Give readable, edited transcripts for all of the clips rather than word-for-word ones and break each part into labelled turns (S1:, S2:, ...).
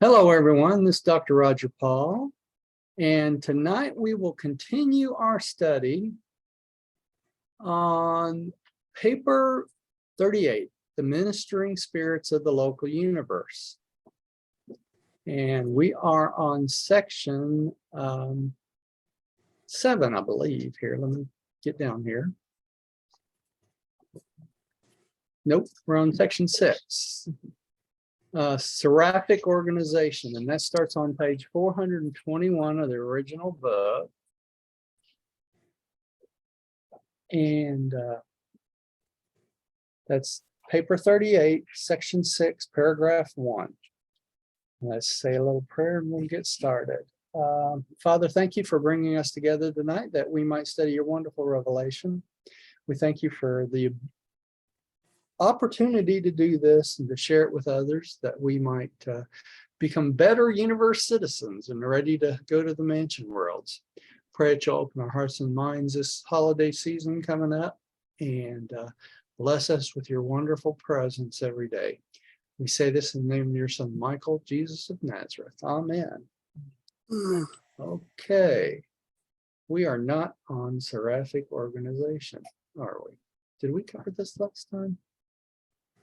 S1: Hello, everyone. This is Dr. Roger Paul, and tonight we will continue our study on paper 38, The Ministering Spirits of the Local Universe. And we are on section 7, I believe. Here, let me get down here. Nope, we're on section 6. Seraphic organization, and that starts on page 421 of the original book. And that's paper 38, section 6, paragraph 1. Let's say a little prayer and we'll get started. Father, thank you for bringing us together tonight that we might study your wonderful revelation. We thank you for the opportunity to do this and to share it with others, that we might become better universe citizens and ready to go to the mansion worlds. Pray that you'll open our hearts and minds this holiday season coming up, and bless us with your wonderful presence every day. We say this in the name of your son, Michael, Jesus of Nazareth. Amen. Okay. We are not on Seraphic organization, are we? Did we cover this last time?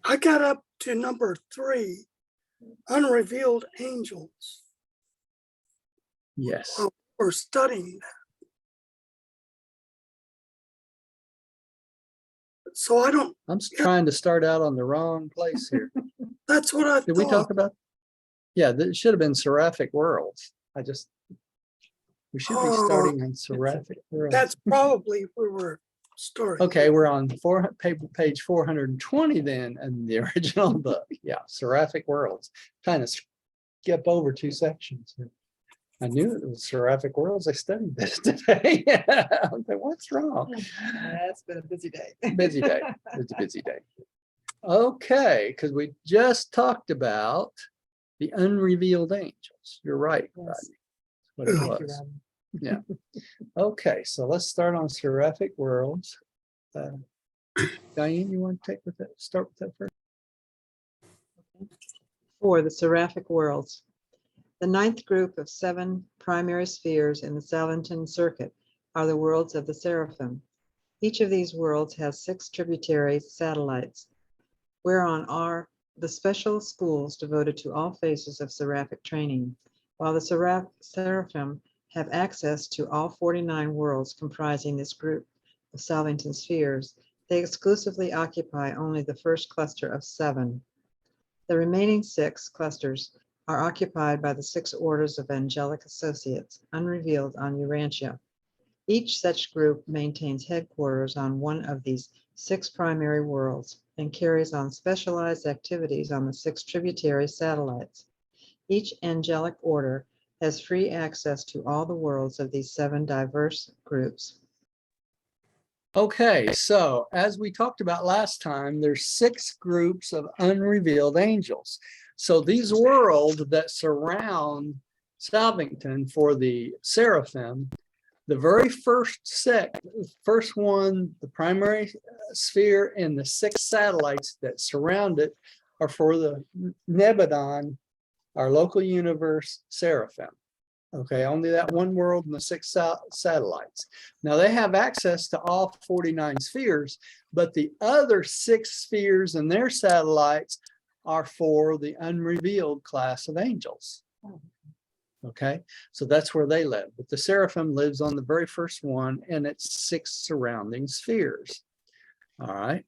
S2: I got up to number 3, unrevealed angels.
S1: Yes.
S2: We're studying that. So
S1: I'm trying to start out on the wrong place here.
S2: That's what I
S1: Did we talk about? Yeah, it should have been Seraphic worlds. We should be starting on Seraphic worlds.
S2: That's probably where we're starting.
S1: Okay, we're on page 420 then in the original book. Yeah, Seraphic worlds. Trying to skip over 2 sections here. I knew it was Seraphic worlds. I studied this today. I'm like, what's wrong?
S3: It's been a busy day.
S1: Busy day. It's a busy day. Okay, because we just talked about the unrevealed angels. You're right, Rodney. That's what it was. Yeah. Okay, so let's start on Seraphic worlds. Diane, you want to start with that first?
S3: For the Seraphic worlds. The 9th group of 7 primary spheres in the Salvington circuit are the worlds of the Seraphim. Each of these worlds has 6 tributary satellites, whereon are the special schools devoted to all phases of Seraphic training, while the Seraphim have access to all 49 worlds comprising this group of Salvington spheres. They exclusively occupy only the first cluster of 7. The remaining 6 clusters are occupied by the 6 orders of angelic associates, unrevealed on Urantia. Each such group maintains headquarters on one of these 6 primary worlds and carries on specialized activities on the 6 tributary satellites. Each angelic order has free access to all the worlds of these 7 diverse groups.
S1: Okay, so as we talked about last time, there's 6 groups of unrevealed angels. So these worlds that surround Salvington for the Seraphim, the very first one, the primary sphere, and the 6 satellites that surround it are for the Nebadon, our local universe Seraphim. Okay, only that one world and the 6 satellites. Now they have access to all 49 spheres, but the other 6 spheres and their satellites are for the unrevealed class of angels. Okay, so that's where they live. But the Seraphim lives on the very first one and its 6 surrounding spheres. All right.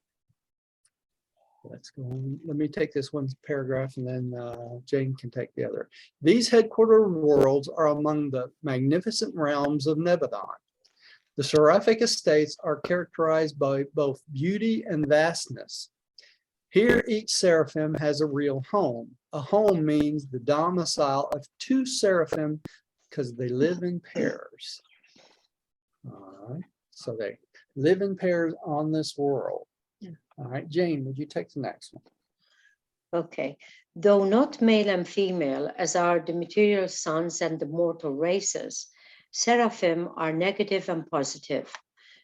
S1: Let's go on. Let me take this one paragraph and then Jane can take the other. These headquarter worlds are among the magnificent realms of Nebadon. The Seraphic estates are characterized by both beauty and vastness. Here, each Seraphim has a real home. A home means the domicile of 2 Seraphim because they live in pairs. All right, so they live in pairs on this world. All right, Jane, would you take the next one?
S4: Okay. Though not male and female, as are the material sons and the mortal races, Seraphim are negative and positive.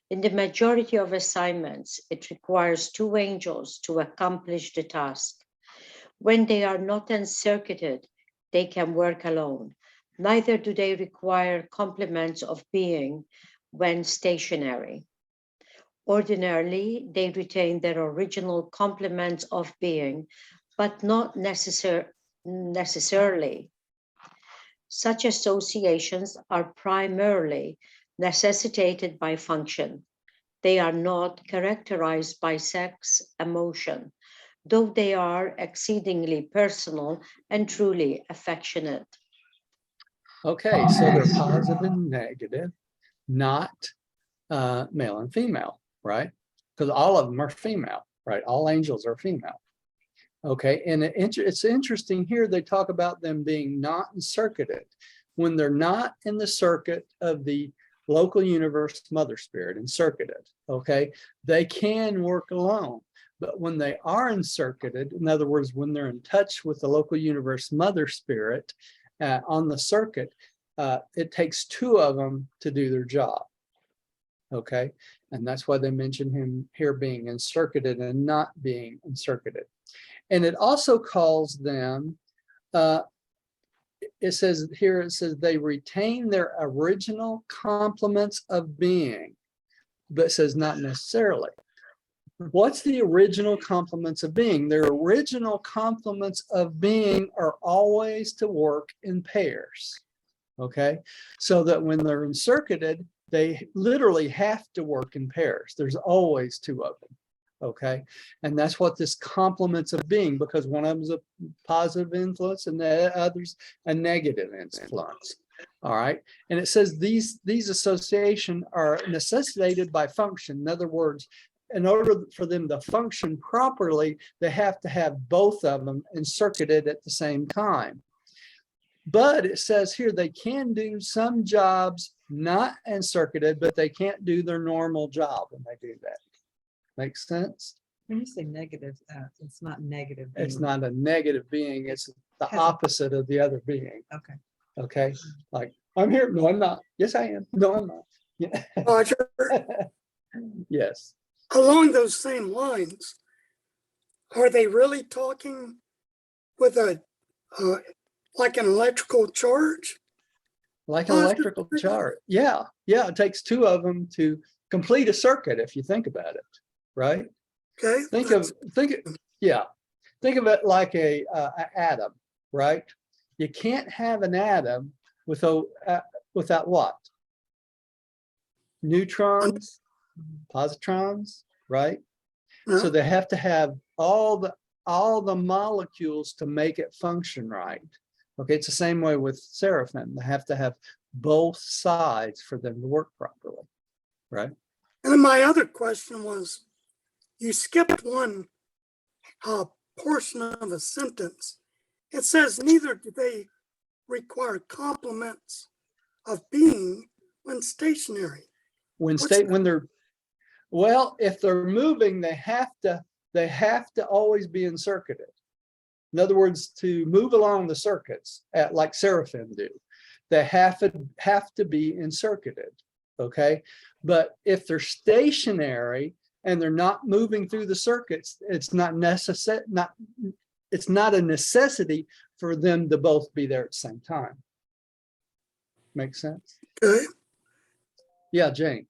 S4: In the majority of assignments, it requires 2 angels to accomplish the task. When they are not encircuited, they can work alone. Neither do they require complements of being when stationary. Ordinarily, they retain their original complements of being, but not necessarily. Such associations are primarily necessitated by function. They are not characterized by sex emotion, though they are exceedingly personal and truly affectionate.
S1: Okay, so they're positive and negative, not male and female, right? Because all of them are female, right? All angels are female. Okay, and it's interesting here, they talk about them being not encircuited. When they're not in the circuit of the local universe mother spirit, encircuited, okay, they can work alone. But when they are encircuited, in other words, when they're in touch with the local universe mother spirit on the circuit, it takes two of them to do their job. Okay, and that's why they mention him here being encircuited and not being encircuited. And it also calls them, it says here, it says they retain their original complements of being, but it says not necessarily. What's the original complements of being? Their original complements of being are always to work in pairs. Okay, so that when they're encircuited, they literally have to work in pairs. There's always two of them. Okay, and that's what this complements of being, because one of them is a positive influence and the other's a negative influence. All right, and it says these associations are necessitated by function. In other words, in order for them to function properly, they have to have both of them encircuited at the same time. But it says here they can do some jobs not encircuited, but they can't do their normal job when they do that. Makes sense?
S3: When you say negative, it's not negative.
S1: It's
S3: being.
S1: not a negative being, it's the opposite of the other being.
S3: Okay.
S1: Okay, like I'm here. No, I'm not. Yes, I am. No, I'm not. Yeah.
S2: Roger,
S1: Yes.
S2: along those same lines, are they really talking with a like an electrical charge?
S1: Like an electrical charge. Yeah. Yeah. It takes two of them to complete a circuit, if you think about it. Right.
S2: Okay.
S1: Think of it like a atom, right? You can't have an atom without what? Neutrons, positrons, right?
S2: No.
S1: So they have to have all the molecules to make it function right. Okay, it's the same way with Seraphim. They have to have both sides for them to work properly, right?
S2: And then my other question was, you skipped one portion of a sentence. It says neither do they require complements of being when stationary.
S1: When
S2: What's that?
S1: when they're if they're moving, they have to always be encircuited. In other words, to move along the circuits like Seraphim do, they have to be encircuited. Okay, but if they're stationary and they're not moving through the circuits, it's not a necessity for them to both be there at the same time. Makes sense?
S2: Okay.
S1: Yeah, Jane.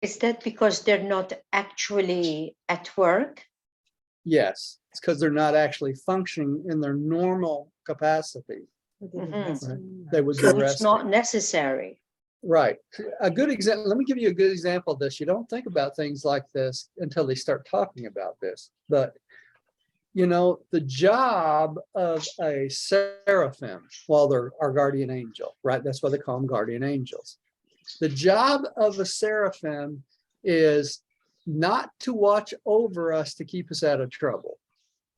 S4: Is that because they're not actually at work?
S1: Yes, it's because they're not actually functioning in their normal capacity. They would be
S4: So it's
S1: resting.
S4: not necessary.
S1: Right. A good example, let me give you a good example of this. You don't think about things like this until they start talking about this. But, the job of a seraphim, well, they're our guardian angel, right? That's why they call them guardian angels. The job of a seraphim is not to watch over us to keep us out of trouble.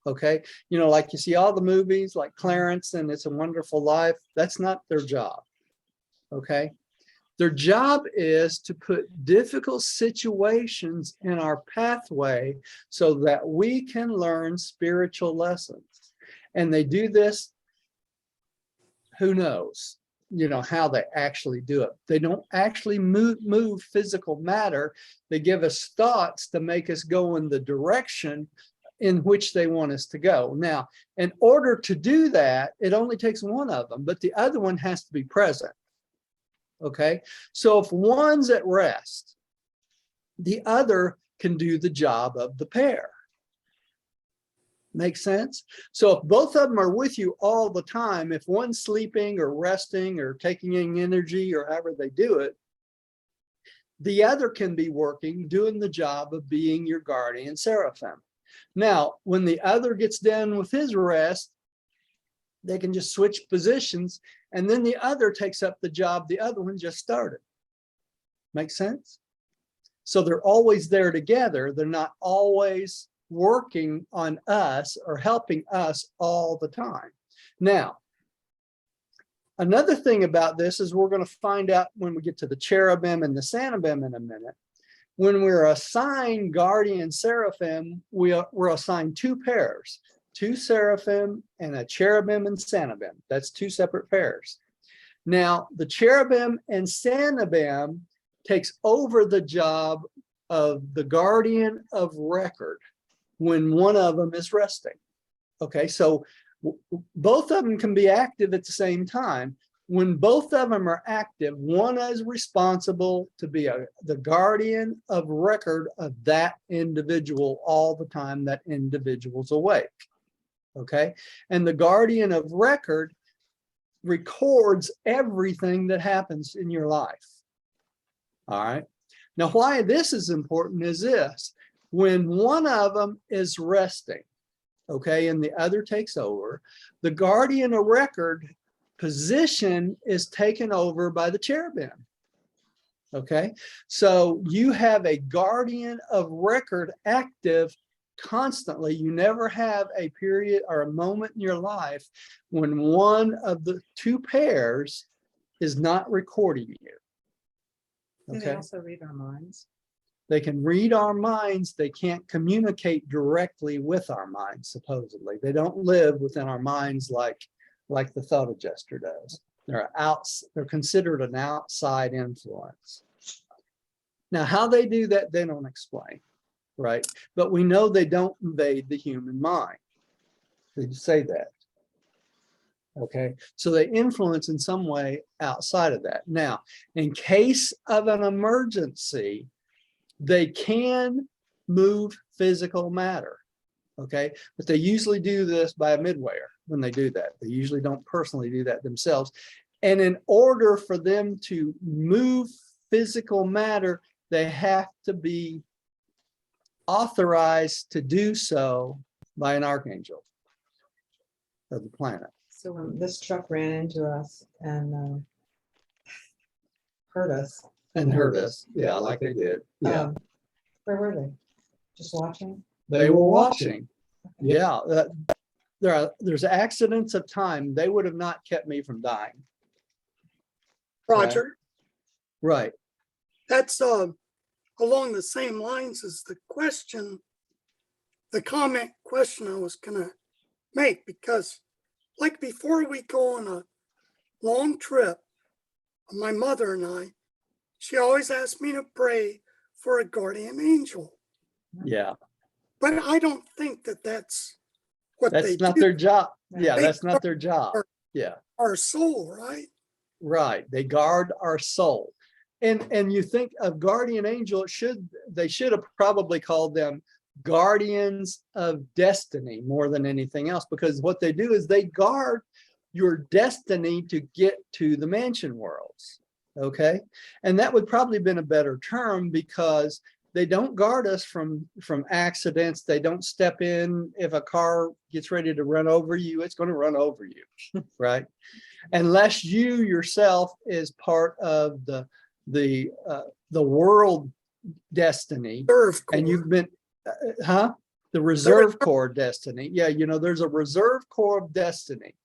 S1: Okay. Like you see all the movies like Clarence and It's a Wonderful Life. That's not their job. Okay. Their job is to put difficult situations in our pathway so that we can learn spiritual lessons. And they do this, who knows, how they actually do it. They don't actually move physical matter. They give us thoughts to make us go in the direction in which they want us to go. Now, in order to do that, it only takes one of them, but the other one has to be present. Okay, so if one's at rest, the other can do the job of the pair. Make sense? So if both of them are with you all the time, if one's sleeping or resting or taking in energy or however they do it, the other can be working, doing the job of being your guardian seraphim. Now, when the other gets done with his rest, they can just switch positions, and then the other takes up the job the other one just started. Make sense? So they're always there together. They're not always working on us or helping us all the time. Now, another thing about this is we're going to find out when we get to the cherubim and the seraphim in a minute. When we're assigned guardian seraphim, we're assigned two pairs, two seraphim and a cherubim and seraphim. That's two separate pairs. Now, the cherubim and seraphim takes over the job of the guardian of record when one of them is resting. Okay, so both of them can be active at the same time. When both of them are active, one is responsible to be the guardian of record of that individual all the time that individual's awake. Okay, and the guardian of record records everything that happens in your life. All right, now why this is important is this: when one of them is resting, okay, and the other takes over, the guardian of record position is taken over by the cherubim. Okay, so you have a guardian of record active constantly. You never have a period or a moment in your life when one of the two pairs is not recording you.
S3: Do they also read our minds?
S1: They can read our minds. They can't communicate directly with our minds, supposedly. They don't live within our minds like the thought adjuster does. They're considered an outside influence. Now, how they do that, they don't explain, right? But we know they don't invade the human mind. They say that. Okay, so they influence in some way outside of that. Now, in case of an emergency, they can move physical matter. Okay, but they usually do this by a midwayer when they do that. They usually don't personally do that themselves. And in order for them to move physical matter, they have to be authorized to do so by an archangel of the planet.
S3: So when this truck ran into us and hurt us.
S1: And hurt us, yeah, like they did. Yeah,
S3: Where were they? Just watching?
S1: they were watching. Yeah, there's accidents of time. They would have not kept me from dying.
S2: Roger,
S1: Right.
S2: that's along the same lines as the comment question I was gonna make, because like before we go on a long trip, my mother and I, she always asked me to pray for a guardian angel.
S1: Yeah,
S2: But I don't think that that's what they
S1: that's not
S2: do.
S1: their job. Yeah,
S2: They
S1: that's not their job. Yeah,
S2: Our soul, right?
S1: right. They guard our soul. And you think of guardian angel, they should have probably called them guardians of destiny more than anything else, because what they do is they guard your destiny to get to the mansion worlds. Okay, and that would probably have been a better term, because they don't guard us from accidents. They don't step in if a car gets ready to run over you, it's going to run over you, right? Unless you yourself is part of the world destiny, and you've been the reserve corps destiny. Yeah, there's a reserve corps of destiny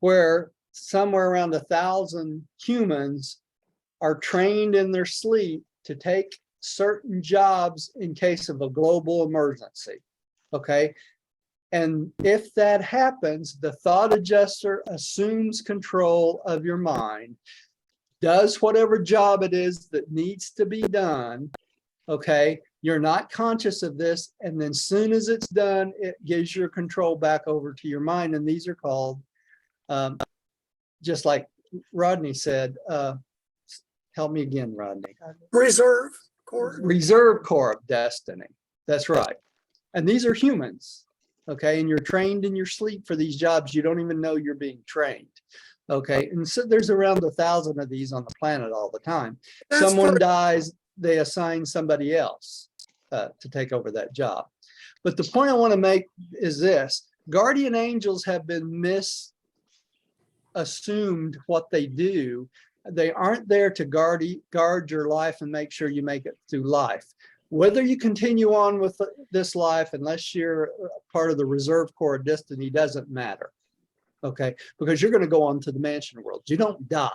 S1: where somewhere around 1,000 humans are trained in their sleep to take certain jobs in case of a global emergency. Okay, and if that happens, the thought adjuster assumes control of your mind, does whatever job it is that needs to be done, okay, You're not conscious of this. And then soon as it's done, it gives your control back over to your mind. And these are called, just like Rodney said, help me again, Rodney.
S2: Reserve Corps.
S1: Reserve Corps of Destiny. That's right. And these are humans. Okay. And you're trained in your sleep for these jobs. You don't even know you're being trained. Okay. And so there's around 1,000 of these on the planet all the time. Someone dies, they assign somebody else to take over that job. But the point I want to make is this: guardian angels have been misassumed what they do. They aren't there to guard your life and make sure you make it through life. Whether you continue on with this life, unless you're part of the Reserve Corps of Destiny, doesn't matter. Okay, because you're going to go on to the mansion world. You don't die.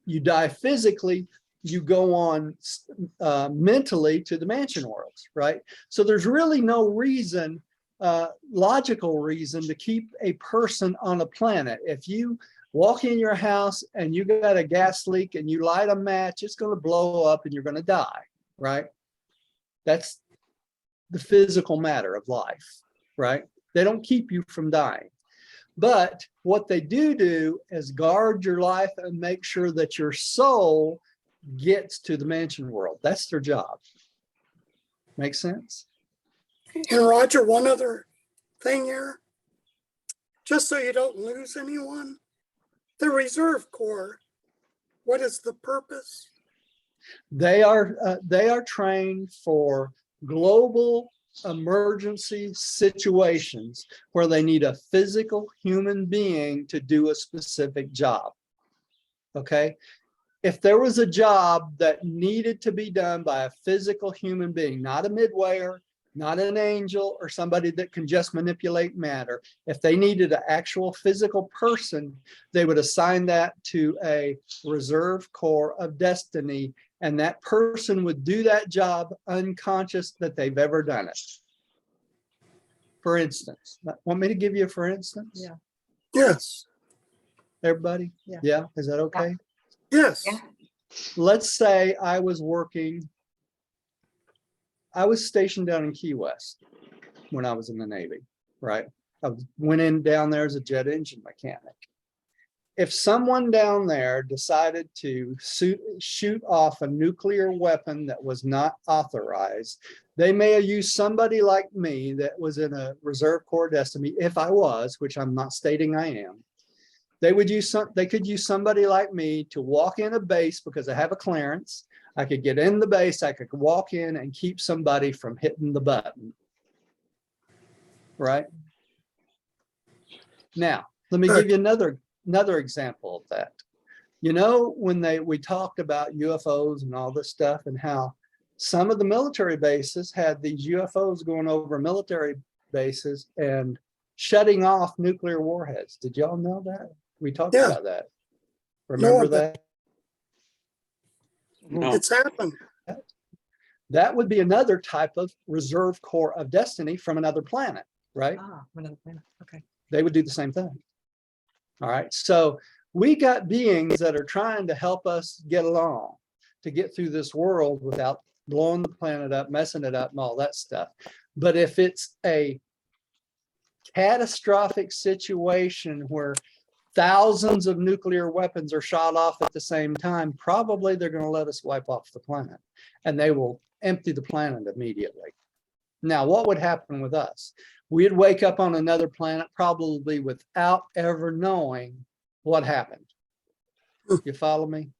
S1: You die physically. You go on mentally to the mansion worlds, right? So there's really no reason, logical reason, to keep a person on a planet. If you walk in your house and you got a gas leak and you light a match, it's going to blow up and you're going to die, right? That's the physical matter of life, right? They don't keep you from dying. But what they do is guard your life and make sure that your soul gets to the mansion world. That's their job. Make sense?
S2: And Roger, one other thing here, just so you don't lose anyone, the Reserve Corps, what is the purpose?
S1: They are trained for global emergency situations where they need a physical human being to do a specific job. Okay? If there was a job that needed to be done by a physical human being, not a midwayer, not an angel, or somebody that can just manipulate matter, if they needed an actual physical person, they would assign that to a Reserve Corps of Destiny, and that person would do that job unconscious that they've ever done it. For instance, want me to give you a for instance?
S3: Yeah.
S2: Yes.
S1: Everybody?
S3: Yeah.
S1: Is that okay?
S2: Yes.
S4: Yeah.
S1: Let's say I was stationed down in Key West when I was in the Navy, right? I went in down there as a jet engine mechanic. If someone down there decided to shoot off a nuclear weapon that was not authorized, they may have used somebody like me that was in a Reserve Corps Destiny, if I was, which I'm not stating I am. They could use somebody like me to walk in a base because I have a clearance. I could get in the base, I could walk in and keep somebody from hitting the button. Right? Now, let me give you another example of that. You know, when we talked about UFOs and all this stuff, and how some of the military bases had these UFOs going over military bases and shutting off nuclear warheads. Did y'all know that? We talked about that. Remember that?
S2: No. It's happened.
S1: That would be another type of Reserve Corps of Destiny from another planet, right?
S3: Another planet. Okay.
S1: They would do the same thing. All right. So we got beings that are trying to help us get along, to get through this world without blowing the planet up, messing it up, and all that stuff. But if it's a catastrophic situation where thousands of nuclear weapons are shot off at the same time, probably they're going to let us wipe off the planet, and they will empty the planet immediately. Now, what would happen with us? We'd wake up on another planet, probably without ever knowing what happened. You follow me?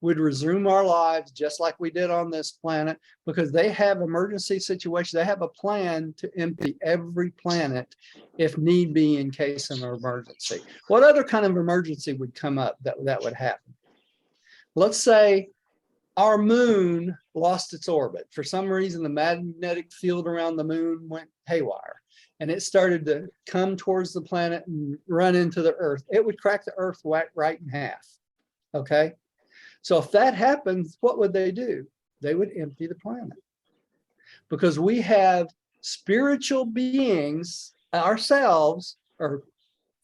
S1: We'd resume our lives just like we did on this planet, because they have emergency situations. They have a plan to empty every planet if need be in case of an emergency. What other kind of emergency would come up that would happen? Let's say our moon lost its orbit. For some reason, the magnetic field around the moon went haywire, and it started to come towards the planet and run into the Earth. It would crack the Earth right in half. Okay? So if that happens, what would they do? They would empty the planet. Because we have spiritual beings ourselves, or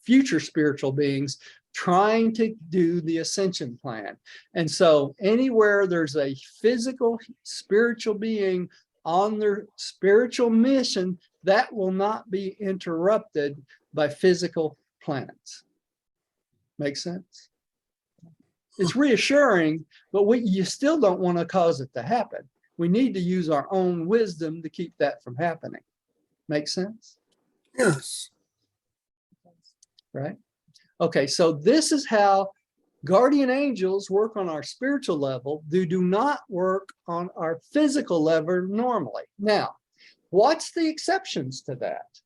S1: future spiritual beings, trying to do the ascension plan. And so anywhere there's a physical spiritual being on their spiritual mission that will not be interrupted by physical planets. Make sense? It's reassuring, but you still don't want to cause it to happen. We need to use our own wisdom to keep that from happening. Make sense?
S2: Yes.
S1: Right? Okay, so this is how guardian angels work on our spiritual level. They do not work on our physical level normally. Now, what's the exceptions to that?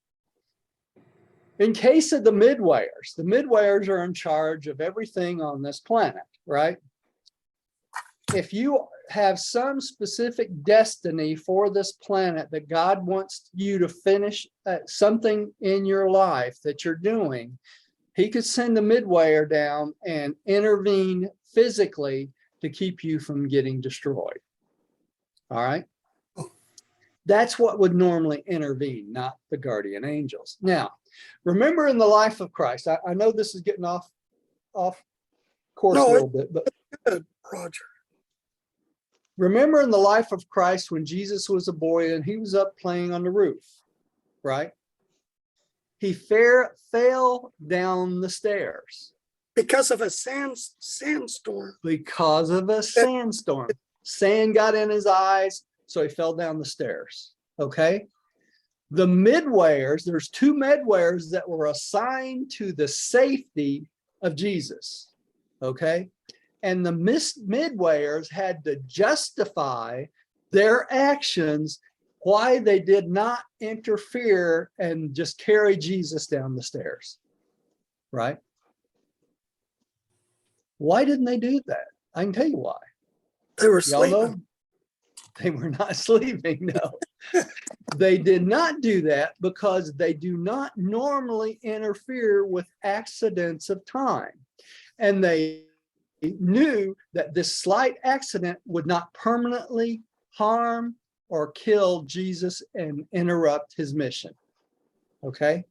S1: In case of the midwayers are in charge of everything on this planet, right? If you have some specific destiny for this planet that God wants you to finish something in your life that you're doing, he could send a midwayer down and intervene physically to keep you from getting destroyed. All right. That's what would normally intervene, not the guardian angels. Now, remember in the life of Christ, I know this is getting off course a little bit, but
S2: Good, Roger.
S1: remember in the life of Christ when Jesus was a boy and he was up playing on the roof, right? He fell down the stairs.
S2: Because of a sandstorm.
S1: Because of a sandstorm. Sand got in his eyes, so he fell down the stairs. Okay. The midwayers, there's two midwayers that were assigned to the safety of Jesus. Okay. And the midwayers had to justify their actions why they did not interfere and just carry Jesus down the stairs. Right? Why didn't they do that? I can tell you why.
S2: They were
S1: Y'all know?
S2: sleeping.
S1: They were not sleeping, no. They did not do that because they do not normally interfere with accidents of time. And they knew that this slight accident would not permanently harm or kill Jesus and interrupt his mission. Okay?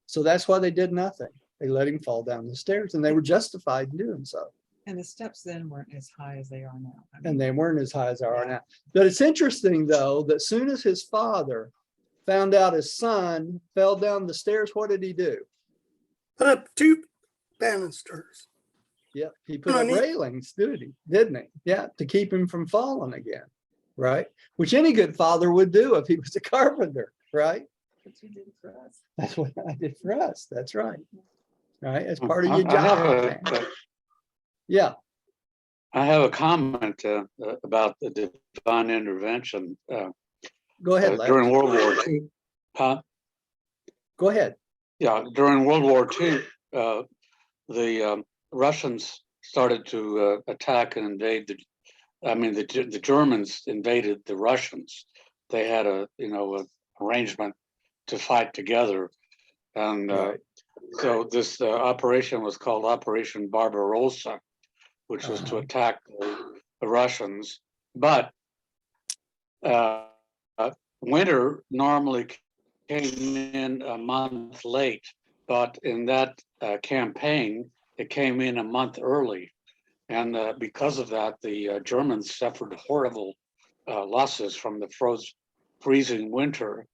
S1: So that's why they did nothing. They let him fall down the stairs, and they were justified in doing so.
S3: And the steps then weren't as high as they are now.
S1: And they weren't as high as they are now. But it's interesting, though, that soon as his father found out his son fell down the stairs, what did he do?
S2: Put up two banisters.
S1: Yep, he put up railings, didn't he? Yeah, to keep him from falling again, right? Which any good father would do if he was a carpenter, right?
S3: What you did for us.
S1: That's what I did for us. That's right. Right, as part of your job. Yeah.
S5: I have a comment about the divine intervention.
S1: Go ahead, Larry.
S5: During World War II. Huh?
S1: Go ahead.
S5: Yeah, during World War II, the Russians started to attack and invade the Germans invaded the Russians. They had a arrangement to fight together, and so this operation was called Operation Barbarossa, which was to attack the Russians. But winter normally came in a month late, but in that campaign, it came in a month early. And because of that, the Germans suffered horrible losses from the freezing winter.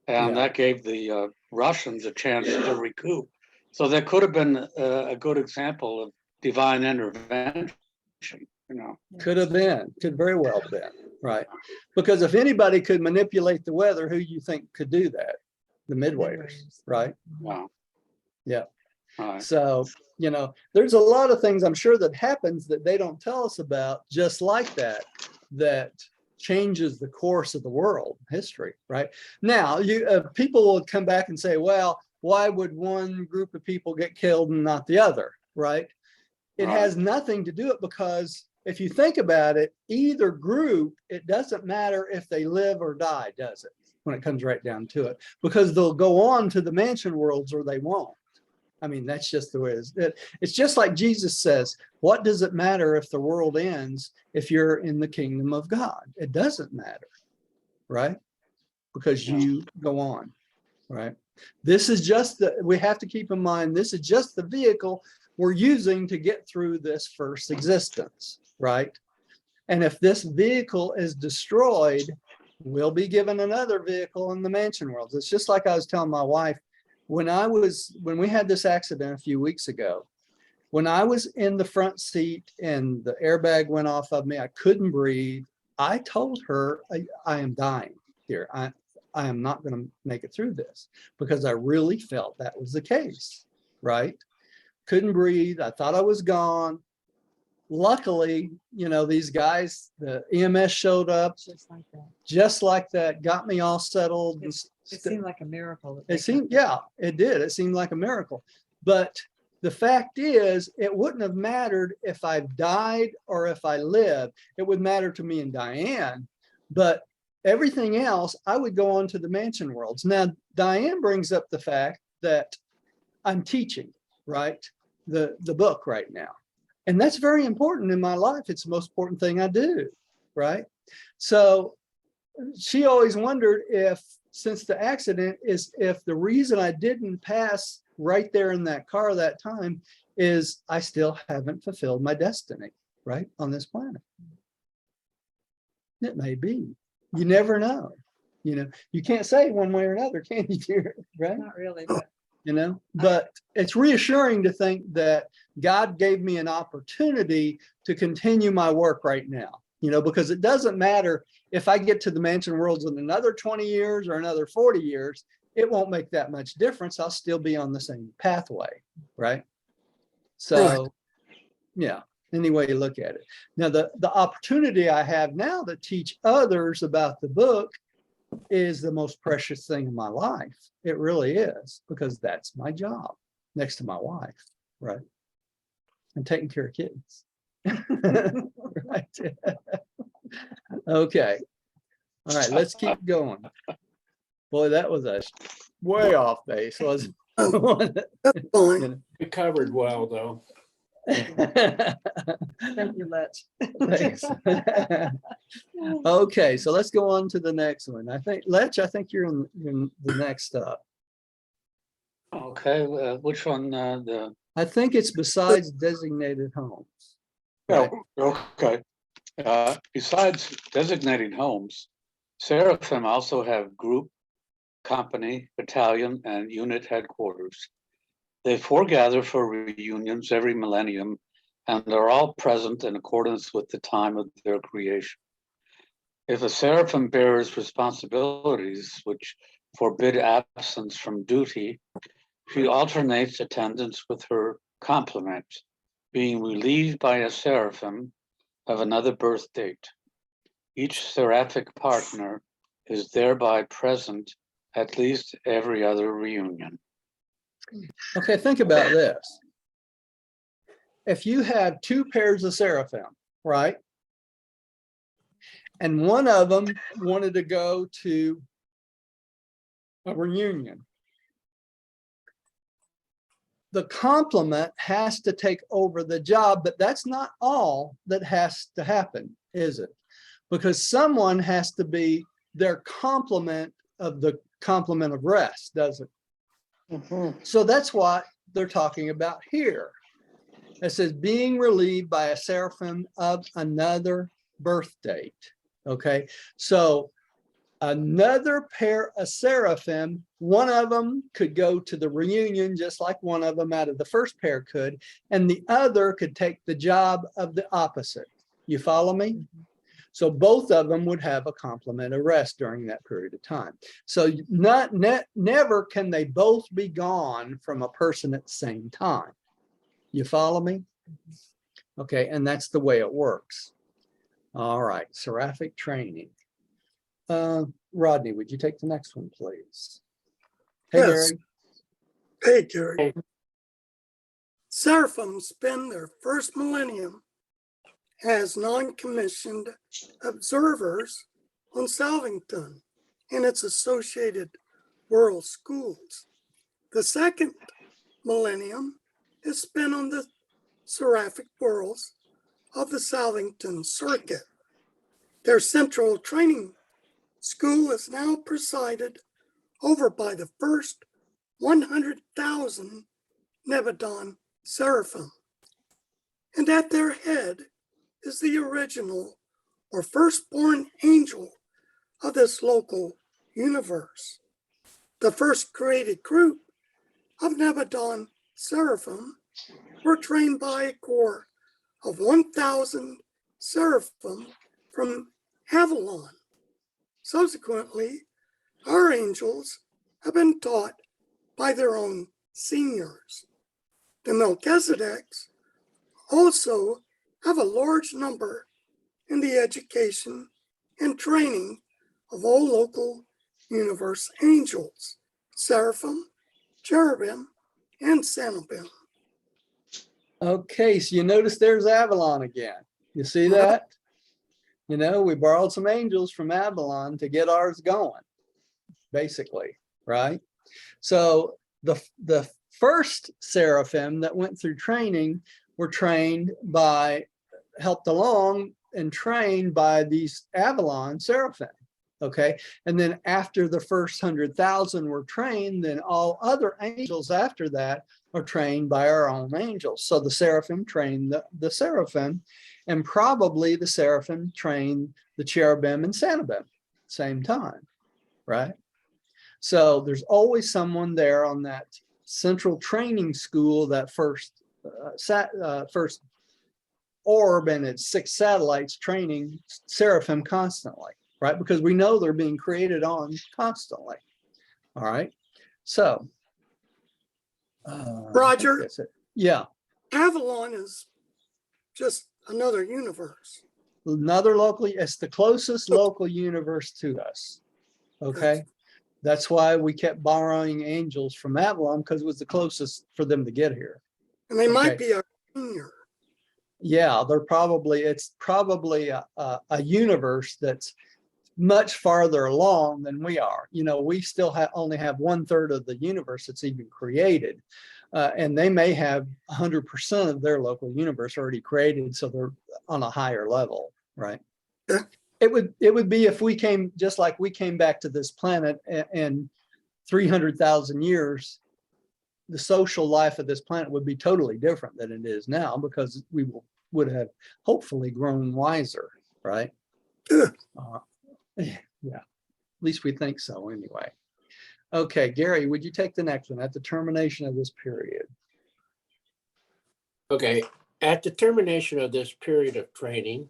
S5: And that gave the Russians a chance to recoup. So that could have been a good example of divine intervention,
S1: Could have been, could very well have been, right? Because if anybody could manipulate the weather, who you think could do that? The midwayers, right?
S5: Wow.
S1: Yeah.
S5: Right.
S1: So, there's a lot of things I'm sure that happens that they don't tell us about, just like that changes the course of the world history, right? Now, people will come back and say, well, why would one group of people get killed and not the other, right? It has nothing to do it because if you think about it, either group, it doesn't matter if they live or die, does it? When it comes right down to it, because they'll go on to the mansion worlds or they won't. I mean, that's just the way it is. It's just like Jesus says, what does it matter if the world ends if you're in the kingdom of God? It doesn't matter, right? Because you go on, right? This is just we have to keep in mind, this is just the vehicle we're using to get through this first existence, right? And if this vehicle is destroyed, will be given another vehicle in the mansion worlds. It's just like I was telling my wife, when we had this accident a few weeks ago, when I was in the front seat and the airbag went off of me, I couldn't breathe. I told her, I am dying here. I am not going to make it through this, because I really felt that was the case, right? Couldn't breathe. I thought I was gone. Luckily, these guys, the EMS showed up
S3: Just like that.
S1: got me all settled.
S3: It seemed like a miracle. that they
S1: It seemed,
S3: kept
S1: yeah, it did. It seemed like a miracle. But the fact is, it wouldn't have mattered if I died or if I lived. It would matter to me and Diane. But everything else, I would go on to the mansion worlds. Now, Diane brings up the fact that I'm teaching, right? The book right now. And that's very important in my life. It's the most important thing I do, right? So she always wondered if, since the accident, if the reason I didn't pass right there in that car that time is I still haven't fulfilled my destiny, right, on this planet. It may be. You never know. You can't say one way or another, can you, right?
S3: Not really, but
S1: But it's reassuring to think that God gave me an opportunity to continue my work right now, because it doesn't matter if I get to the mansion worlds in another 20 years or another 40 years, it won't make that much difference. I'll still be on the same pathway, right? So,
S2: Right.
S1: Yeah, any way you look at it. Now, the opportunity I have now to teach others about the book is the most precious thing in my life. It really is, because that's my job next to my wife, right? And taking care of kids. Right. Okay. All right, let's keep going. Boy, that was a way off base, wasn't it?
S2: That's fine.
S6: You covered well, though.
S3: thank you, Letch.
S1: Thanks. Okay, so let's go on to the next one. Letch, I think you're in the next up.
S5: Okay, which one?
S1: I think it's besides designated homes. Right.
S5: Okay. Besides designating homes, Seraphim also have group, company, battalion, and unit headquarters. They foregather for reunions every millennium, and are all present in accordance with the time of their creation. If a seraphim bears responsibilities which forbid absence from duty, she alternates attendance with her complement, being relieved by a seraphim of another birth date. Each seraphic partner is thereby present at least every other reunion.
S1: Okay, think about this. If you have two pairs of seraphim, right? And one of them wanted to go to a reunion, the complement has to take over the job, but that's not all that has to happen, is it? Because someone has to be their complement of the complement of rest, doesn't it?
S4: Mhm.
S1: So that's what they're talking about here. It says being relieved by a seraphim of another birth date. Okay, so another pair of seraphim, one of them could go to the reunion just like one of them out of the first pair could, and the other could take the job of the opposite. You follow me? So both of them would have a complement of rest during that period of time. So never can they both be gone from a person at the same time. You follow me? Okay, and that's the way it works. All right, seraphic training. Rodney, would you take the next one, please? Hey,
S2: Yes.
S1: Gary.
S2: Hey, Gary. Seraphim spend their first millennium as non-commissioned observers on Salvington and its associated world schools. The second millennium is spent on the seraphic worlds of the Salvington circuit. Their central training school is now presided over by the first 100,000 Nebadon Seraphim. And at their head is the original or firstborn angel of this local universe. The first created group of Nebadon Seraphim were trained by a corps of 1,000 Seraphim from Avalon. Subsequently, our angels have been taught by their own seniors. The Melchizedeks also have a large number in the education and training of all local universe angels, Seraphim, Cherubim, and Seraphim.
S1: Okay, so you notice there's Avalon again. You see that? You know, we borrowed some angels from Avalon to get ours going, basically, right? So the first Seraphim that went through training were trained by, helped along and trained by these Avalon Seraphim. Okay, and then after the first 100,000 were trained, then all other angels after that are trained by our own angels. So the Seraphim trained the Seraphim, and probably the Seraphim trained the Cherubim and Seraphim same time, right? So there's always someone there on that central training school, that first orb and its 6 satellites training Seraphim constantly, right? Because we know they're being created on constantly. All right. So,
S2: Roger,
S1: that's it. Yeah.
S2: Avalon is just another universe.
S1: Another local, it's the closest local universe to us. Okay. That's why we kept borrowing angels from Avalon, because it was the closest for them to get here.
S2: And they might
S1: Okay.
S2: be a senior.
S1: Yeah, it's probably a universe that's much farther along than we are. You know, we still only have 1/3 of the universe that's even created. And they may have 100% of their local universe already created, so they're on a higher level, right?
S2: Yeah.
S1: It would be if we came, just like we came back to this planet in 300,000 years, the social life of this planet would be totally different than it is now, because we would have hopefully grown wiser, right? Yeah, at least we think so anyway. Okay, Gary, would you take the next one? At the termination of this period.
S6: Okay, at the termination of this period of training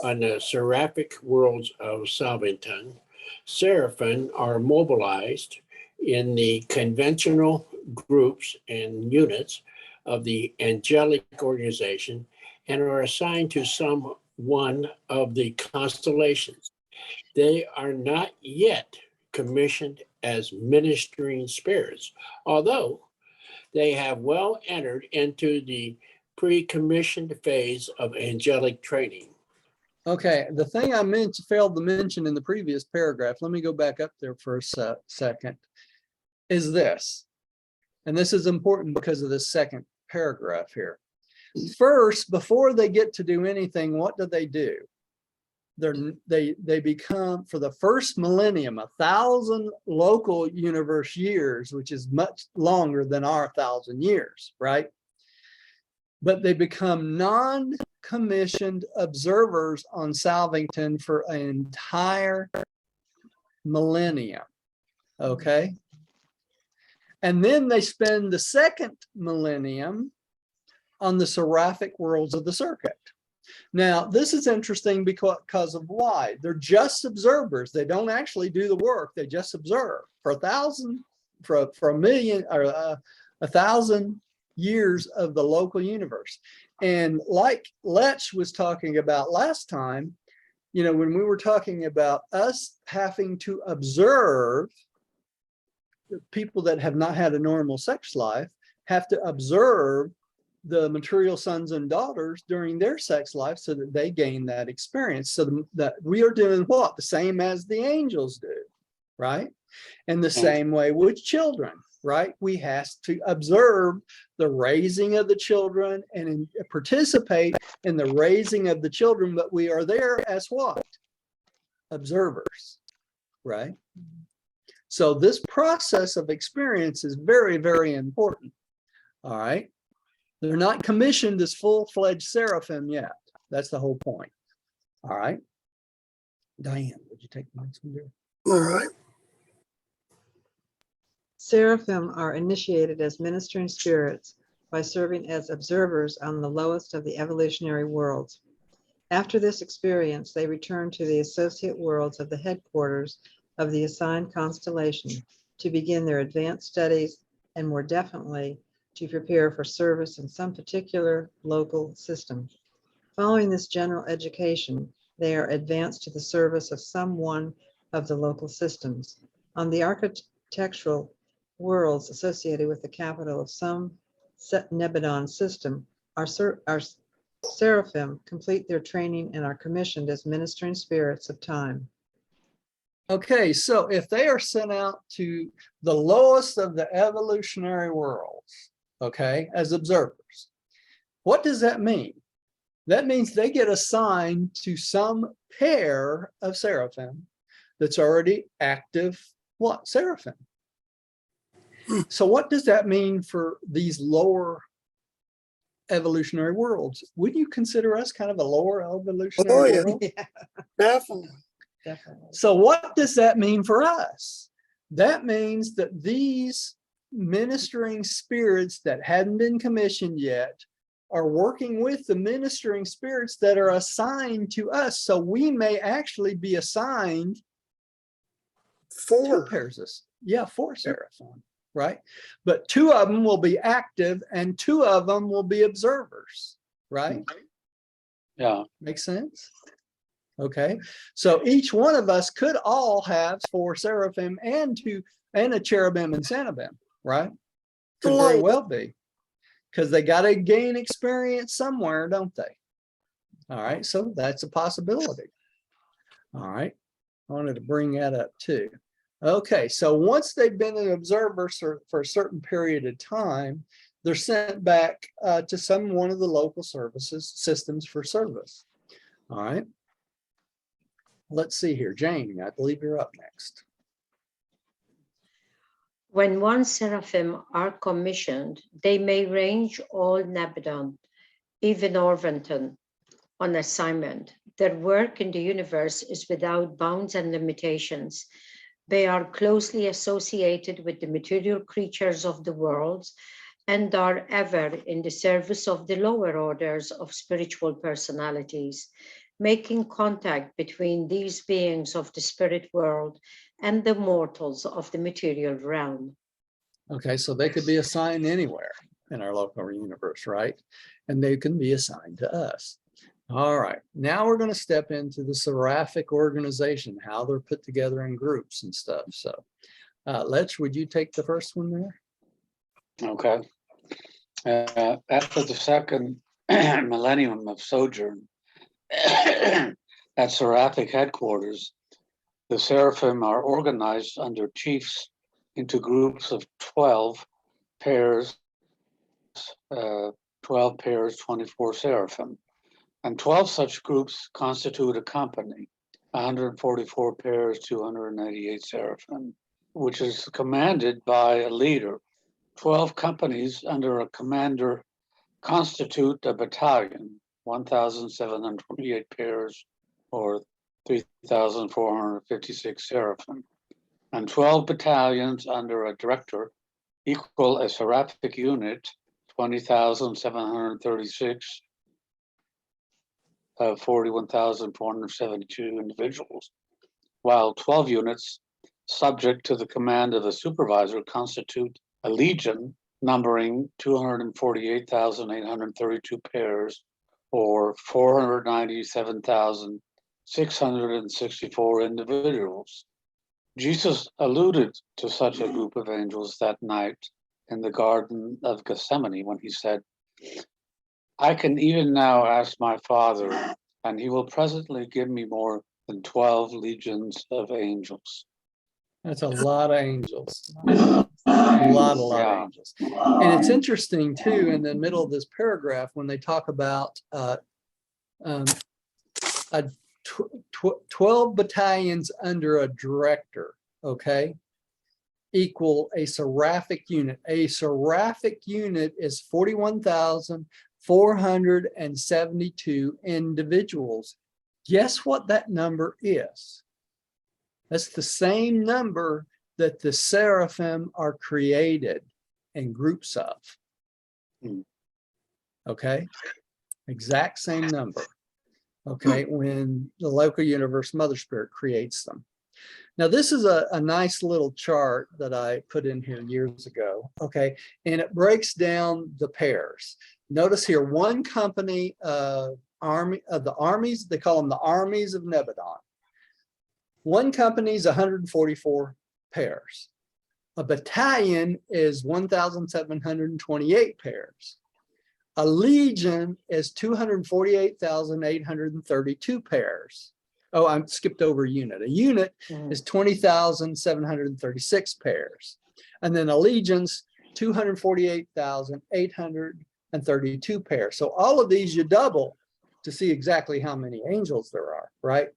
S6: on the Seraphic worlds of Salvington, Seraphim are mobilized in the conventional groups and units of the Angelic organization and are assigned to some one of the constellations. They are not yet commissioned as ministering spirits, although they have well entered into the pre-commissioned phase of angelic training.
S1: Okay, the thing I failed to mention in the previous paragraph, let me go back up there for a second, is this. And this is important because of this second paragraph here. First, before they get to do anything, what do? They become, for the first millennium, 1,000 local universe years, which is much longer than our 1,000 years, right? But they become non-commissioned observers on Salvington for an entire millennium, okay? And then they spend the second millennium on the Seraphic worlds of the circuit. Now, this is interesting because of why. They're just observers. They don't actually do the work. They just observe for 1,000, for a million, or 1,000 years of the local universe. And like Lech was talking about last time, you know, when we were talking about us having to observe, people that have not had a normal sex life have to observe the material sons and daughters during their sex life so that they gain that experience. So that we are doing what? The same as the angels do, right? And the same way with children, right? We have to observe the raising of the children and participate in the raising of the children, but we are there as what? Observers, right? So this process of experience is very, very important, all right? They're not commissioned as full-fledged Seraphim yet. That's the whole point. All right. Diane, would you take the next one, dear?
S2: All right.
S3: Seraphim are initiated as ministering spirits by serving as observers on the lowest of the evolutionary worlds. After this experience, they return to the associate worlds of the headquarters of the assigned constellation to begin their advanced studies and more definitely to prepare for service in some particular local system. Following this general education, they are advanced to the service of some one of the local systems. On the architectural worlds associated with the capital of some Nebadon system, our Seraphim complete their training and are commissioned as ministering spirits of time.
S1: Okay, so if they are sent out to the lowest of the evolutionary worlds, okay, as observers, what does that mean? That means they get assigned to some pair of seraphim that's already active, what, seraphim. So what does that mean for these lower evolutionary worlds? Would you consider us kind of a lower evolutionary
S2: yeah.
S1: world?
S3: Yeah,
S2: Definitely.
S3: definitely.
S1: So what does that mean for us? That means that these ministering spirits that hadn't been commissioned yet are working with the ministering spirits that are assigned to us. So we may actually be assigned two pairs of, four seraphim, right? But two of them will be active and two of them will be observers, right?
S5: Yeah.
S1: Makes sense? Okay, so each one of us could all have 4 seraphim and a cherubim and seraphim, right? Could very well be, because they got to gain experience somewhere, don't they? All right, so that's a possibility. All right, I wanted to bring that up too. Okay, so once they've been an observer for a certain period of time, they're sent back to some one of the local systems for service. All right. Let's see here, Jane, I believe you're up next.
S4: When one seraphim are commissioned, they may range all Nebadon, even Orvanton, on assignment. Their work in the universe is without bounds and limitations. They are closely associated with the material creatures of the worlds and are ever in the service of the lower orders of spiritual personalities, making contact between these beings of the spirit world and the mortals of the material realm.
S1: Okay, so they could be assigned anywhere in our local universe, right? And they can be assigned to us. All right, now we're going to step into the Seraphic organization, how they're put together in groups and stuff. So, Letch, would you take the first one there?
S5: Okay. After the second millennium of sojourn at Seraphic headquarters, the Seraphim are organized under chiefs into groups of 12 pairs, 24 Seraphim. And 12 such groups constitute a company, 144 pairs, 288 Seraphim, which is commanded by a leader. 12 companies under a commander constitute a battalion, 1,728 pairs, or 3,456 Seraphim. And 12 battalions under a director equal a Seraphic unit, 20,736, 41,472 individuals, while 12 units subject to the command of a supervisor constitute a legion numbering 248,832 pairs, or 497,664 individuals. Jesus alluded to such a group of angels that night in the Garden of Gethsemane when he said, "I can even now ask my Father, and he will presently give me more than 12 legions of angels."
S1: That's a lot of angels. A lot of angels. And it's interesting too, in the middle of this paragraph, when they talk about 12 battalions under a director, okay, equal a Seraphic unit. A Seraphic unit is 41,472 individuals. Guess what that number is? That's the same number that the seraphim are created in groups of.
S5: Hmm.
S1: Okay, exact same number. Okay, when the local universe Mother Spirit creates them. Now, this is a nice little chart that I put in here years ago. Okay, and it breaks down the pairs. Notice here, one company of the armies, they call them the armies of Nebadon. One company is 144 pairs. A battalion is 1,728 pairs. A legion is 248,832 pairs. Oh, I skipped over a unit. A unit is 20,736 pairs. And then a legion's 248,832 pairs. So all of these you double to see exactly how many angels there are, right?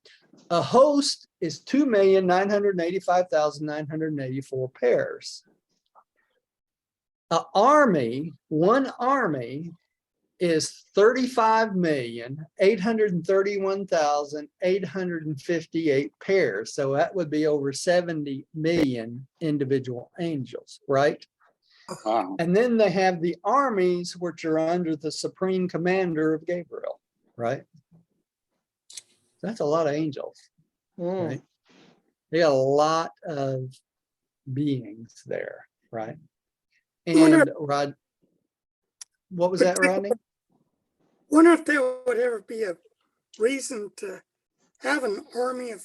S1: A host is 2,985,984 pairs. An army, one army, is 35,831,858 pairs. So that would be over 70 million individual angels, right?
S5: Wow.
S1: And then they have the armies, which are under the supreme commander of Gabriel, right? That's a lot of angels, right? They got a lot of beings there, right? And Rod, what was that, Rodney?
S2: Wonder if there would ever be a reason to have an army of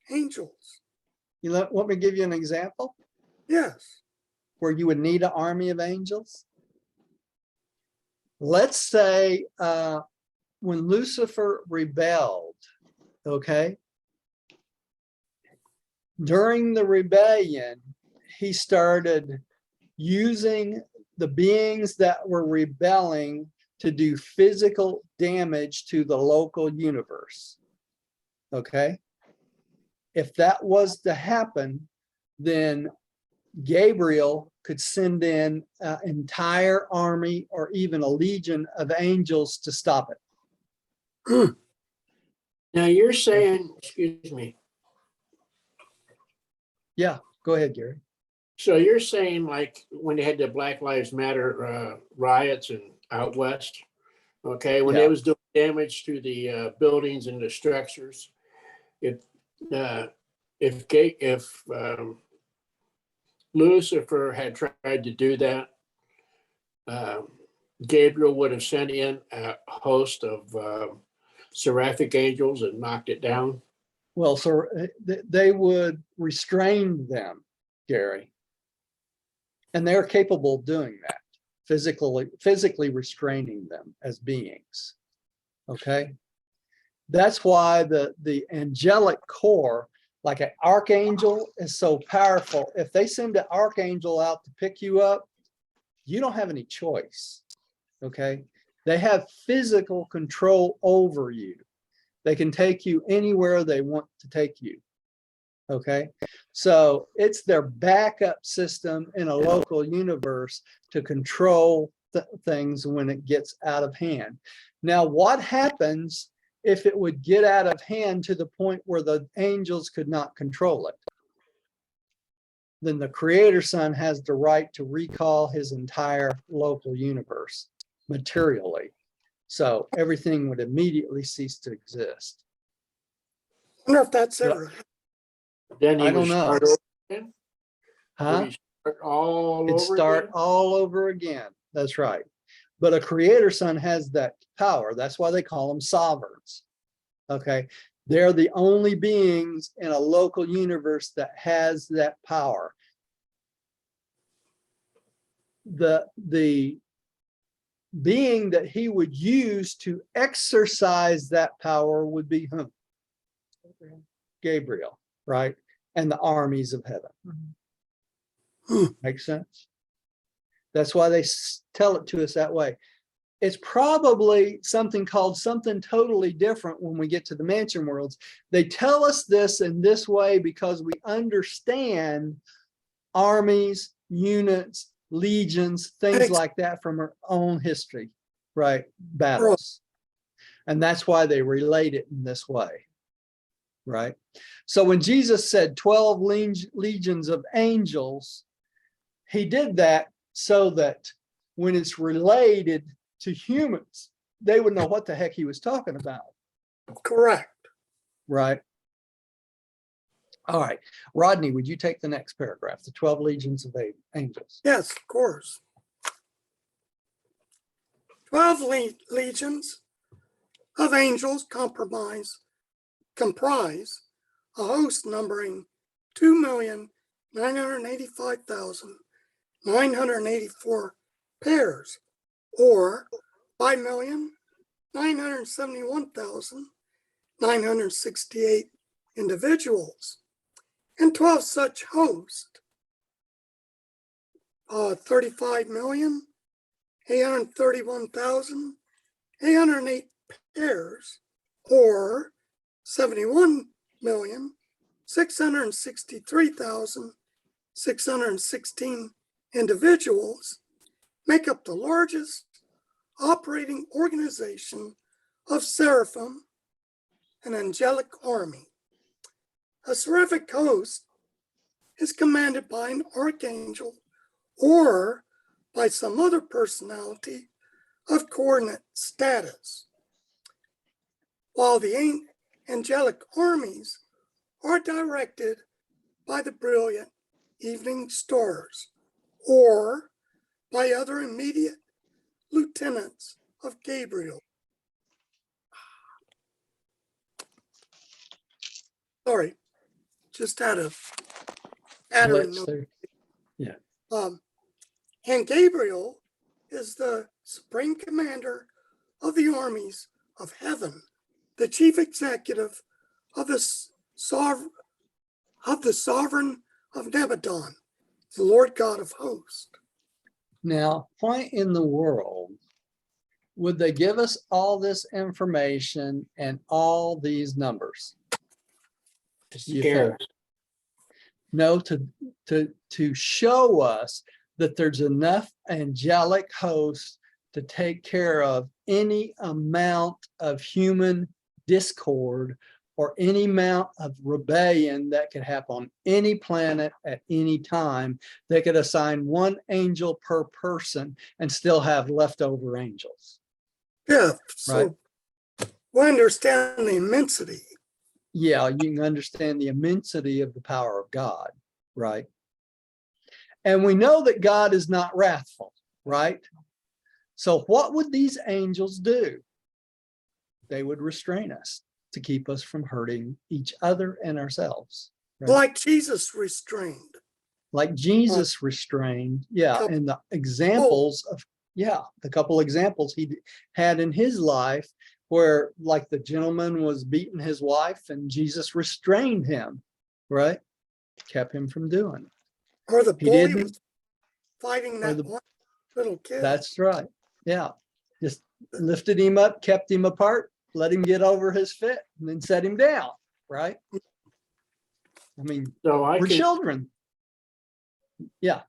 S2: angels.
S1: You want me to give you an example
S2: Yes.
S1: where you would need an army of angels? Let's say when Lucifer rebelled, okay? During the rebellion, he started using the beings that were rebelling to do physical damage to the local universe. Okay? If that was to happen, then Gabriel could send in an entire army or even a legion of angels to stop it.
S6: Now you're saying, excuse me,
S1: Yeah, go ahead, Gary.
S6: so you're saying like when they had the Black Lives Matter riots and out west, okay, when
S1: Yeah.
S6: they was doing damage to the buildings and the structures, if Lucifer had tried to do that, Gabriel would have sent in a host of Seraphic angels and knocked it down.
S1: Well, so they would restrain them, Gary. And they're capable of doing that, physically restraining them as beings. Okay. That's why the angelic core, like an archangel, is so powerful. If they send an archangel out to pick you up, you don't have any choice. Okay. They have physical control over you. They can take you anywhere they want to take you. Okay. So it's their backup system in a local universe to control things when it gets out of hand. Now, what happens if it would get out of hand to the point where the angels could not control it? Then the Creator Son has the right to recall his entire local universe materially. So everything would immediately cease to exist.
S2: Wonder if that's ever happened.
S6: Then he
S1: I
S6: would
S1: don't know.
S6: start over again.
S1: Huh?
S6: Would he start all
S1: It'd
S6: over
S1: start
S6: again?
S1: all over again. That's right. But a Creator Son has that power. That's why they call them sovereigns. Okay. They're the only beings in a local universe that has that power. The being that he would use to exercise that power would be whom? Gabriel, right? And the armies of heaven. Makes sense? That's why they tell it to us that way. It's probably something called something totally different when we get to the mansion worlds. They tell us this in this way because we understand armies, units, legions, things like that from our own history, right? Battles. And that's why they relate it in this way. right? So when Jesus said 12 legions of angels, he did that so that when it's related to humans, they would know what the heck he was talking about,
S2: Correct.
S1: right? All right, Rodney, would you take the next paragraph, the 12 legions of angels?
S2: Yes, of course. 12 legions of angels comprise a host numbering 2,985,984 pairs, or 5,971,968 individuals. And 12 such hosts, 35,831,808 pairs, or 71,663,616 individuals, make up the largest operating organization of Seraphim, an angelic army. A seraphic host is commanded by an archangel or by some other personality of coordinate status, while the angelic armies are directed by the brilliant evening stars or by other immediate lieutenants of Gabriel. Sorry, just had a pattern.
S1: Yeah.
S2: And Gabriel is the supreme commander of the armies of heaven, the chief executive of the sovereign of Nebadon, the Lord God of hosts.
S1: Now, why in the world would they give us all this information and all these numbers?
S6: To
S1: You
S6: scare
S1: think?
S6: us.
S1: No, to show us that there's enough angelic hosts to take care of any amount of human discord or any amount of rebellion that could happen on any planet at any time. They could assign one angel per person and still have leftover angels.
S2: Yeah, so
S1: Right.
S2: we understand the immensity.
S1: Yeah, you can understand the immensity of the power of God, right? And we know that God is not wrathful, right? So what would these angels do? They would restrain us to keep us from hurting each other and ourselves. Right?
S2: Like Jesus restrained.
S1: Like Jesus restrained, yeah, and the examples of, yeah, the couple examples he had in his life where like the gentleman was beating his wife and Jesus restrained him, right? Kept him from doing it.
S2: Or the
S1: He
S2: boy
S1: didn't,
S2: was fighting
S1: or
S2: that
S1: the,
S2: one little kid.
S1: that's right. Yeah. Just lifted him up, kept him apart, let him get over his fit, and then set him down, right? I mean,
S6: So
S1: we're children. Yeah.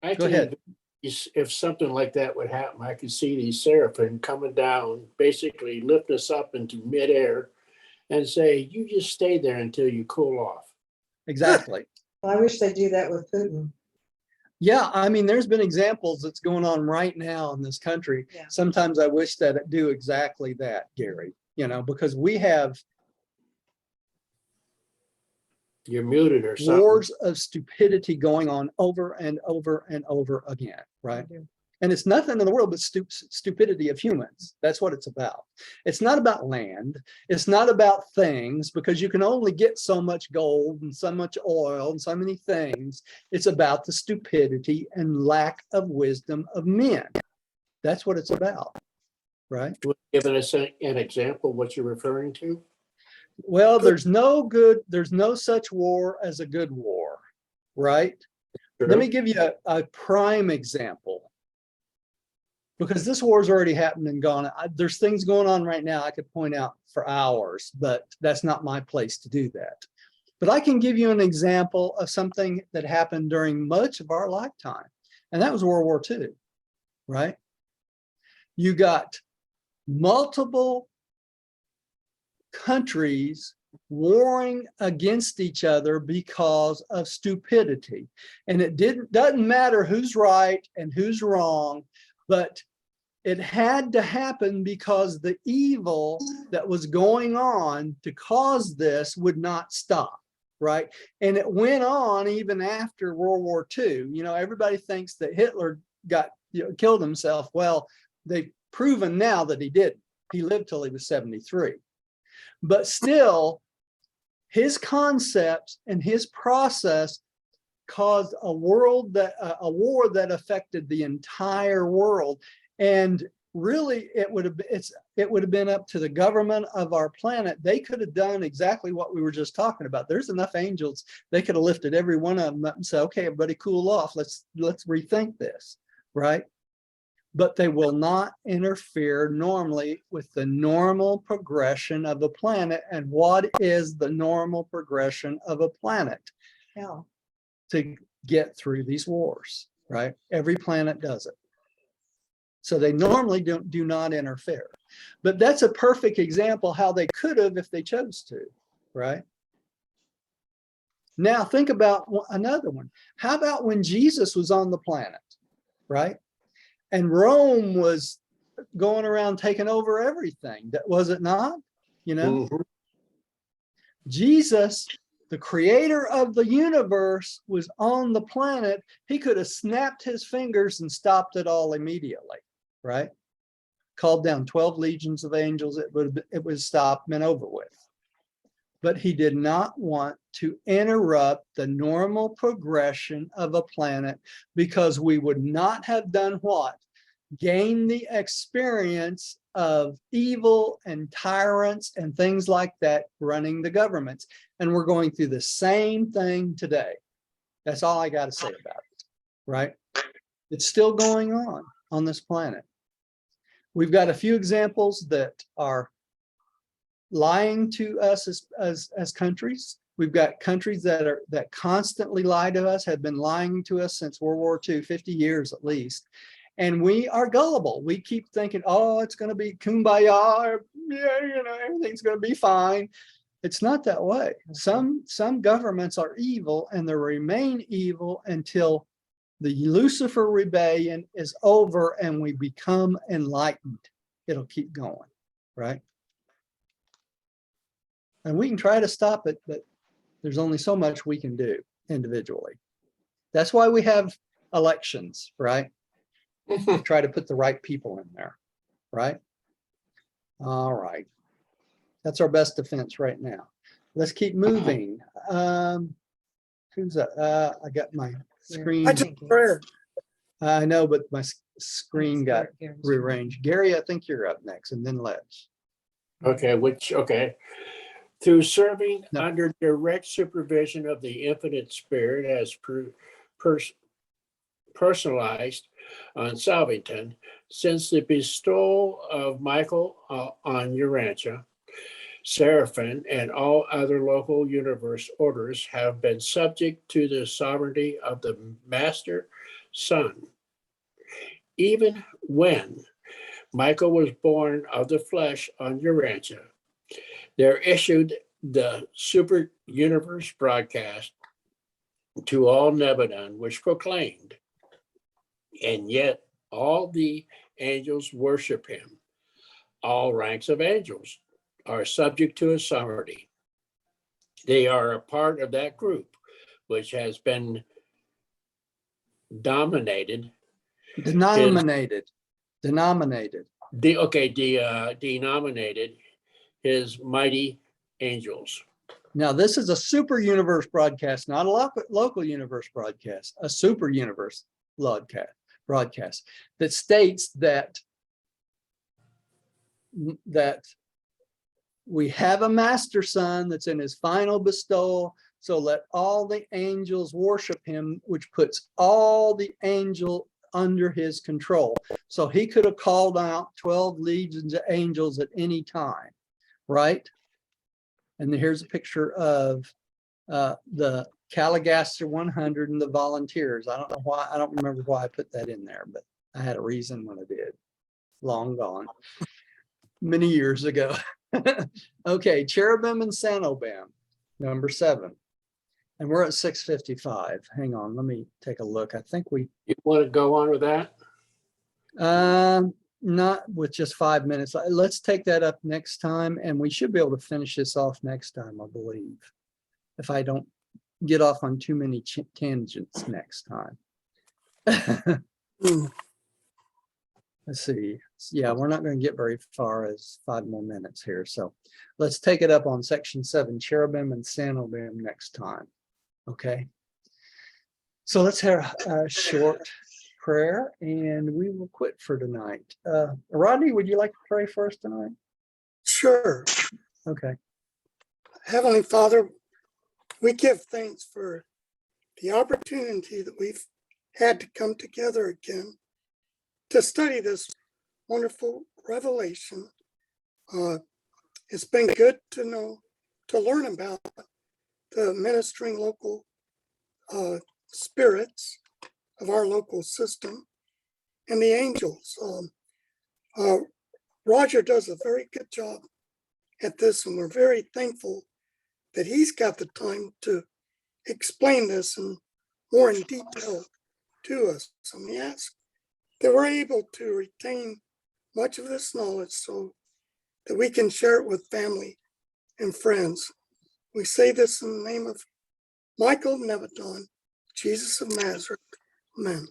S6: I
S1: Go
S6: can
S1: ahead.
S6: if something like that would happen, I could see these seraphim coming down, basically lift us up into midair and say, you just stay there until you cool off.
S1: Exactly.
S3: I wish they'd do that with Putin.
S1: Yeah, I mean, there's been examples that's going on right now in this country.
S3: Yeah.
S1: Sometimes I wish that it do exactly that, Gary, you know, because we have
S6: You're muted or something.
S1: wars of stupidity going on over and over and over again, right? And it's nothing in the world but stupidity of humans. That's what it's about. It's not about land. It's not about things, because you can only get so much gold and so much oil and so many things. It's about the stupidity and lack of wisdom of men. That's what it's about, right?
S6: Give us an example of what you're referring to.
S1: Well, there's no such war as a good war, right?
S6: Sure.
S1: Let me give you a prime example, because this war has already happened and gone. There's things going on right now I could point out for hours, but that's not my place to do that. But I can give you an example of something that happened during much of our lifetime, and that was World War II, right? You got multiple countries warring against each other because of stupidity. And it doesn't matter who's right and who's wrong, but it had to happen because the evil that was going on to cause this would not stop, right? And it went on even after World War II. You know, everybody thinks that Hitler killed himself. Well, they've proven now that he didn't. He lived till he was 73. But still, his concepts and his process caused a war that affected the entire world. And really, it would have been up to the government of our planet. They could have done exactly what we were just talking about. There's enough angels, they could have lifted every one of them up and said, okay, everybody cool off. Let's rethink this, right? But they will not interfere normally with the normal progression of a planet. And what is the normal progression of a planet?
S3: Hell.
S1: To get through these wars, right? Every planet does it. So they normally do not interfere. But that's a perfect example how they could have if they chose to, right? Now think about another one. How about when Jesus was on the planet, right? And Rome was going around taking over everything. That was it not? You know, Jesus, the creator of the universe, was on the planet. He could have snapped his fingers and stopped it all immediately, right? Called down 12 legions of angels. It would stop, been over with. But he did not want to interrupt the normal progression of a planet, because we would not have done what? Gain the experience of evil and tyrants and things like that running the governments. And we're going through the same thing today. That's all I got to say about it, right? It's still going on this planet. We've got a few examples that are lying to us as countries. We've got countries that constantly lie to us, have been lying to us since World War II, 50 years at least. And we are gullible. We keep thinking, oh, it's going to be kumbaya, or, yeah, you know, everything's going to be fine. It's not that way. Some governments are evil, and they remain evil until the Lucifer rebellion is over and we become enlightened. It'll keep going, right? And we can try to stop it, but there's only so much we can do individually. That's why we have elections, right? Try to put the right people in there, right? All right. That's our best defense right now. Let's keep moving. Who's that? I got my screen.
S2: I just read.
S1: I know, but my screen got rearranged. Gary, I think you're up next, and then Let's.
S6: Okay. Through serving under direct supervision of the Infinite Spirit as personalized on Salvington, since the bestowal of Michael on Urantia, Seraphim, and all other local universe orders have been subject to the sovereignty of the Master Son. Even when Michael was born of the flesh on Urantia, there issued the Super Universe broadcast to all Nebadon, which proclaimed, and yet all the angels worship him. All ranks of angels are subject to his sovereignty. They are a part of that group, which has been denominated his mighty angels.
S1: Now, this is a super universe broadcast, not a local universe broadcast, a super universe broadcast that states that we have a master son that's in his final bestowal. So let all the angels worship him, which puts all the angel under his control. So he could have called out 12 legions of angels at any time, right? And here's a picture of the Caligaster 100 and the volunteers. I don't know why, I don't remember why I put that in there, but I had a reason when I did. Long gone, many years ago. Okay, cherubim and Sanobam, number 7. And we're at 6:55. Hang on, let me take a look. I think we,
S6: You want to go on with that?
S1: not with just 5 minutes. Let's take that up next time, and we should be able to finish this off next time, I believe. If I don't get off on too many tangents next time.
S2: Hmm.
S1: Let's see. Yeah, we're not going to get very far as 5 more minutes here. So let's take it up on section 7, cherubim and Sanobam next time. Okay. So let's have a short prayer and we will quit for tonight. Rodney, would you like to pray for us tonight?
S2: Sure.
S1: Okay.
S2: Heavenly Father, we give thanks for the opportunity that we've had to come together again to study this wonderful revelation. It's been good to know, to learn about the ministering local spirits of our local system and the angels. Roger does a very good job at this, and we're very thankful that he's got the time to explain this in more in detail to us. And we ask that we're able to retain much of this knowledge so that we can share it with family and friends. We say this in the name of Michael Nebadon, Jesus of Nazareth. Amen.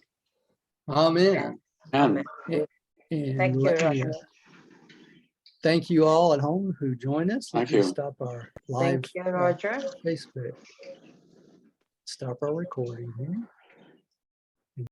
S1: Amen.
S5: And
S1: And
S4: Thank you,
S1: let me,
S4: Rodney.
S1: thank you all at home who joined us. Let
S5: Thank
S1: me
S5: you.
S1: stop our live
S4: Thank you, Roger.
S1: Facebook. Stop our recording here.